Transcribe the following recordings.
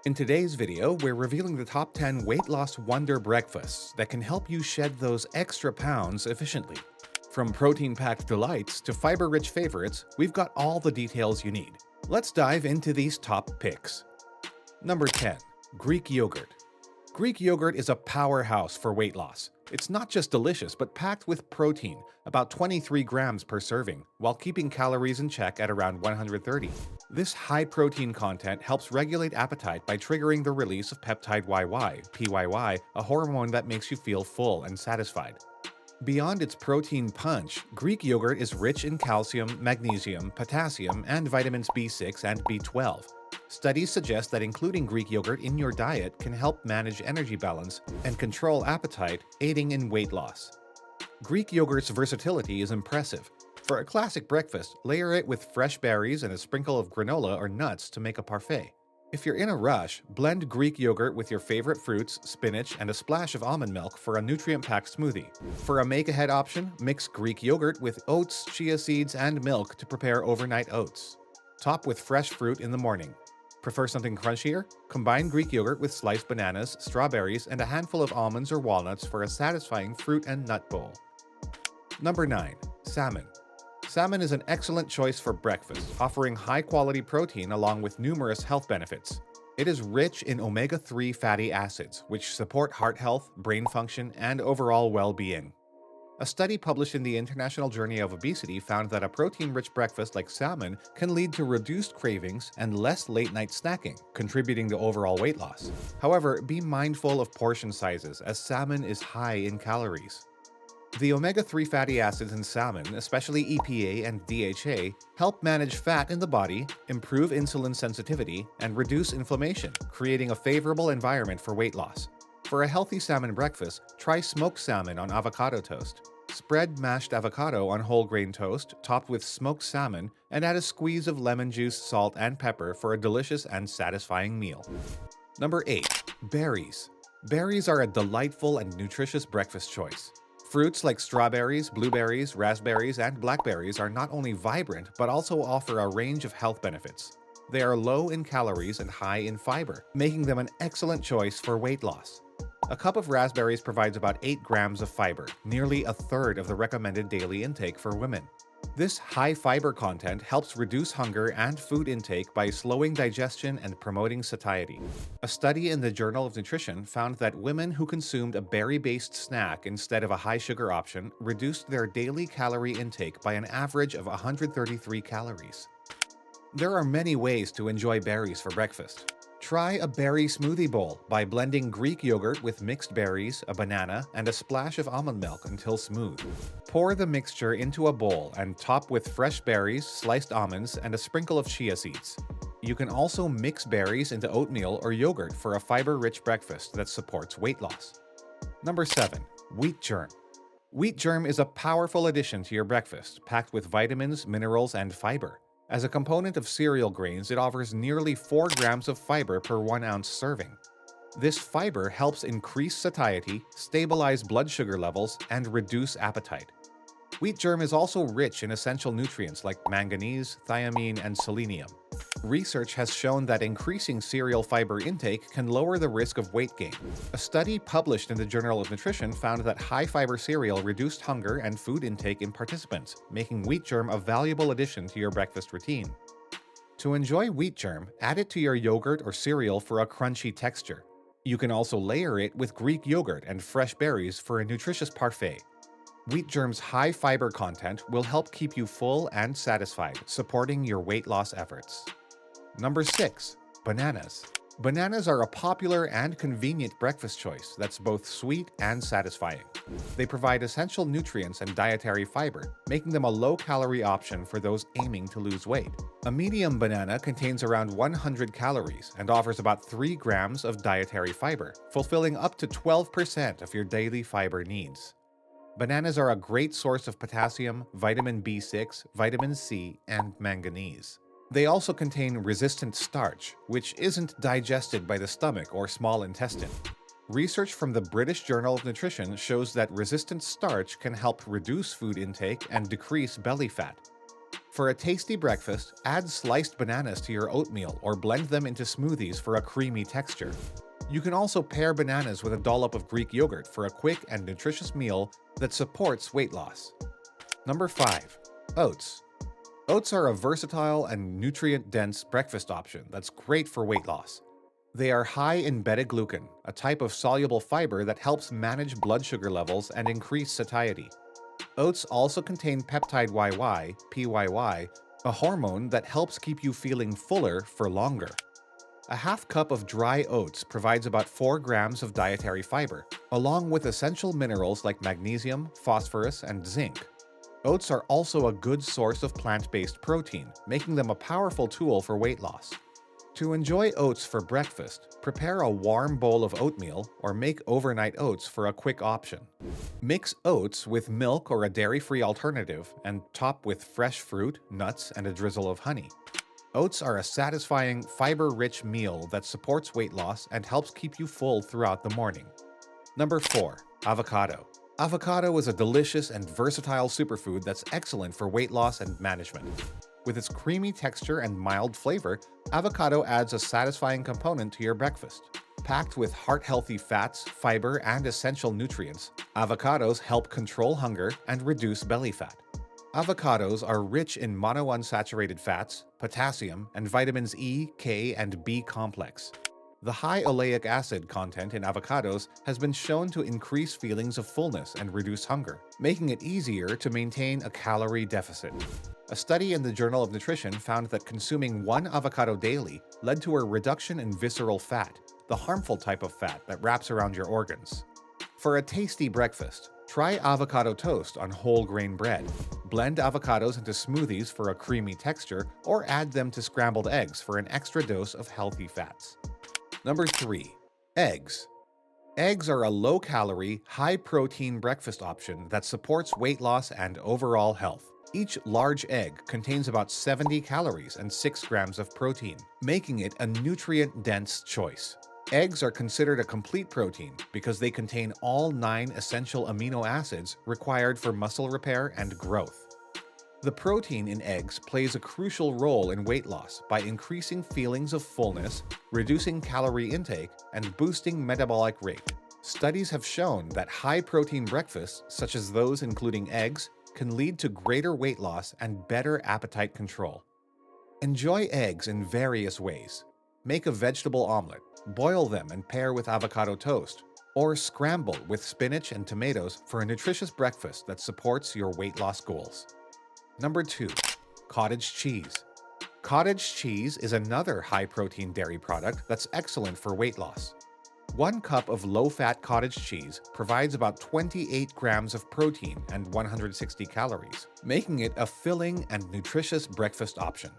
In today's video, we're revealing the top 10 weight loss wonder breakfasts that can help you shed those extra pounds efficiently. From protein-packed delights to fiber-rich favorites, we've got all the details you need. Let's dive into these top picks. Number 10. Greek yogurt. Greek yogurt is a powerhouse for weight loss. It's not just delicious, but packed with protein, about 23 grams per serving, while keeping calories in check at around 130. This high protein content helps regulate appetite by triggering the release of peptide YY, PYY, a hormone that makes you feel full and satisfied. Beyond its protein punch, Greek yogurt is rich in calcium, magnesium, potassium, and vitamins B6 and B12. Studies suggest that including Greek yogurt in your diet can help manage energy balance and control appetite, aiding in weight loss. Greek yogurt's versatility is impressive. For a classic breakfast, layer it with fresh berries and a sprinkle of granola or nuts to make a parfait. If you're in a rush, blend Greek yogurt with your favorite fruits, spinach, and a splash of almond milk for a nutrient-packed smoothie. For a make-ahead option, mix Greek yogurt with oats, chia seeds, and milk to prepare overnight oats. Top with fresh fruit in the morning. Prefer something crunchier? Combine Greek yogurt with sliced bananas, strawberries, and a handful of almonds or walnuts for a satisfying fruit and nut bowl. Number 9. Salmon. Salmon is an excellent choice for breakfast, offering high-quality protein along with numerous health benefits. It is rich in omega-3 fatty acids, which support heart health, brain function, and overall well-being. A study published in the International Journal of Obesity found that a protein-rich breakfast like salmon can lead to reduced cravings and less late-night snacking, contributing to overall weight loss. However, be mindful of portion sizes, as salmon is high in calories. The omega-3 fatty acids in salmon, especially EPA and DHA, help manage fat in the body, improve insulin sensitivity, and reduce inflammation, creating a favorable environment for weight loss. For a healthy salmon breakfast, try smoked salmon on avocado toast. Spread mashed avocado on whole grain toast, topped with smoked salmon, and add a squeeze of lemon juice, salt, and pepper for a delicious and satisfying meal. Number 8. Berries. Berries are a delightful and nutritious breakfast choice. Fruits like strawberries, blueberries, raspberries, and blackberries are not only vibrant, but also offer a range of health benefits. They are low in calories and high in fiber, making them an excellent choice for weight loss. A cup of raspberries provides about 8 grams of fiber, nearly a third of the recommended daily intake for women. This high fiber content helps reduce hunger and food intake by slowing digestion and promoting satiety. A study in the Journal of Nutrition found that women who consumed a berry-based snack instead of a high-sugar option reduced their daily calorie intake by an average of 133 calories. There are many ways to enjoy berries for breakfast. Try a berry smoothie bowl by blending Greek yogurt with mixed berries, a banana, and a splash of almond milk until smooth. Pour the mixture into a bowl and top with fresh berries, sliced almonds, and a sprinkle of chia seeds. You can also mix berries into oatmeal or yogurt for a fiber-rich breakfast that supports weight loss. Number 7. Wheat germ. Wheat germ is a powerful addition to your breakfast, packed with vitamins, minerals, and fiber. As a component of cereal grains, it offers nearly 4 grams of fiber per 1 ounce serving. This fiber helps increase satiety, stabilize blood sugar levels, and reduce appetite. Wheat germ is also rich in essential nutrients like manganese, thiamine, and selenium. Research has shown that increasing cereal fiber intake can lower the risk of weight gain. A study published in the Journal of Nutrition found that high-fiber cereal reduced hunger and food intake in participants, making wheat germ a valuable addition to your breakfast routine. To enjoy wheat germ, add it to your yogurt or cereal for a crunchy texture. You can also layer it with Greek yogurt and fresh berries for a nutritious parfait. Wheat germ's high fiber content will help keep you full and satisfied, supporting your weight loss efforts. Number 6. Bananas. Bananas are a popular and convenient breakfast choice that's both sweet and satisfying. They provide essential nutrients and dietary fiber, making them a low-calorie option for those aiming to lose weight. A medium banana contains around 100 calories and offers about 3 grams of dietary fiber, fulfilling up to 12% of your daily fiber needs. Bananas are a great source of potassium, vitamin B6, vitamin C, and manganese. They also contain resistant starch, which isn't digested by the stomach or small intestine. Research from the British Journal of Nutrition shows that resistant starch can help reduce food intake and decrease belly fat. For a tasty breakfast, add sliced bananas to your oatmeal or blend them into smoothies for a creamy texture. You can also pair bananas with a dollop of Greek yogurt for a quick and nutritious meal that supports weight loss. Number 5. Oats. Oats are a versatile and nutrient-dense breakfast option that's great for weight loss. They are high in beta-glucan, a type of soluble fiber that helps manage blood sugar levels and increase satiety. Oats also contain peptide YY, PYY, a hormone that helps keep you feeling fuller for longer. A half cup of dry oats provides about 4 grams of dietary fiber, along with essential minerals like magnesium, phosphorus, and zinc. Oats are also a good source of plant-based protein, making them a powerful tool for weight loss. To enjoy oats for breakfast, prepare a warm bowl of oatmeal or make overnight oats for a quick option. Mix oats with milk or a dairy-free alternative and top with fresh fruit, nuts, and a drizzle of honey. Oats are a satisfying, fiber-rich meal that supports weight loss and helps keep you full throughout the morning. Number 4. Avocado. Avocado is a delicious and versatile superfood that's excellent for weight loss and management. With its creamy texture and mild flavor, avocado adds a satisfying component to your breakfast. Packed with heart-healthy fats, fiber, and essential nutrients, avocados help control hunger and reduce belly fat. Avocados are rich in monounsaturated fats, potassium, and vitamins E, K, and B complex. The high oleic acid content in avocados has been shown to increase feelings of fullness and reduce hunger, making it easier to maintain a calorie deficit. A study in the Journal of Nutrition found that consuming 1 avocado daily led to a reduction in visceral fat, the harmful type of fat that wraps around your organs. For a tasty breakfast, try avocado toast on whole grain bread. Blend avocados into smoothies for a creamy texture, or add them to scrambled eggs for an extra dose of healthy fats. Number 3. Eggs. Eggs are a low-calorie, high-protein breakfast option that supports weight loss and overall health. Each large egg contains about 70 calories and 6 grams of protein, making it a nutrient-dense choice. Eggs are considered a complete protein because they contain all 9 essential amino acids required for muscle repair and growth. The protein in eggs plays a crucial role in weight loss by increasing feelings of fullness, reducing calorie intake, and boosting metabolic rate. Studies have shown that high-protein breakfasts, such as those including eggs, can lead to greater weight loss and better appetite control. Enjoy eggs in various ways. Make a vegetable omelet, boil them and pair with avocado toast, or scramble with spinach and tomatoes for a nutritious breakfast that supports your weight loss goals. Number 2. Cottage cheese. Cottage cheese is another high-protein dairy product that's excellent for weight loss. 1 cup of low-fat cottage cheese provides about 28 grams of protein and 160 calories, making it a filling and nutritious breakfast option.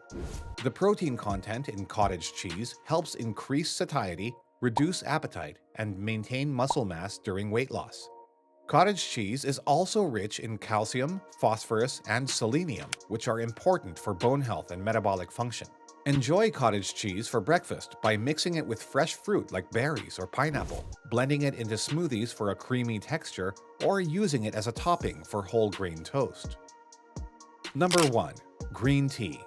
The protein content in cottage cheese helps increase satiety, reduce appetite, and maintain muscle mass during weight loss. Cottage cheese is also rich in calcium, phosphorus, and selenium, which are important for bone health and metabolic function. Enjoy cottage cheese for breakfast by mixing it with fresh fruit like berries or pineapple, blending it into smoothies for a creamy texture, or using it as a topping for whole grain toast. Number 1. Green tea.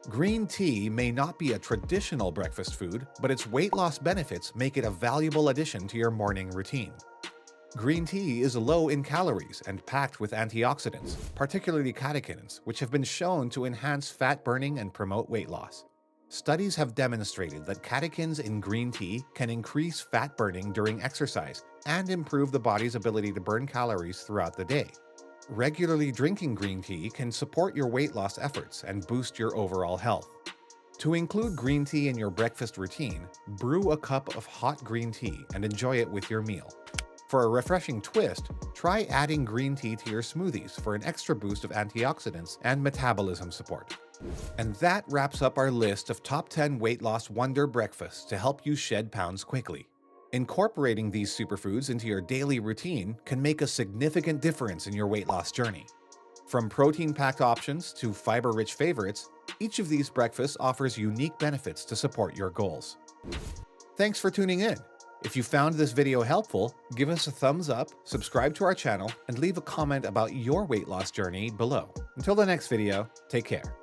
Green tea may not be a traditional breakfast food, but its weight loss benefits make it a valuable addition to your morning routine. Green tea is low in calories and packed with antioxidants, particularly catechins, which have been shown to enhance fat burning and promote weight loss. Studies have demonstrated that catechins in green tea can increase fat burning during exercise and improve the body's ability to burn calories throughout the day. Regularly drinking green tea can support your weight loss efforts and boost your overall health. To include green tea in your breakfast routine, brew a cup of hot green tea and enjoy it with your meal. For a refreshing twist, try adding green tea to your smoothies for an extra boost of antioxidants and metabolism support. And that wraps up our list of top 10 weight loss wonder breakfasts to help you shed pounds quickly. Incorporating these superfoods into your daily routine can make a significant difference in your weight loss journey. From protein-packed options to fiber-rich favorites, each of these breakfasts offers unique benefits to support your goals. Thanks for tuning in. If you found this video helpful, give us a thumbs up, subscribe to our channel, and leave a comment about your weight loss journey below. Until the next video, take care.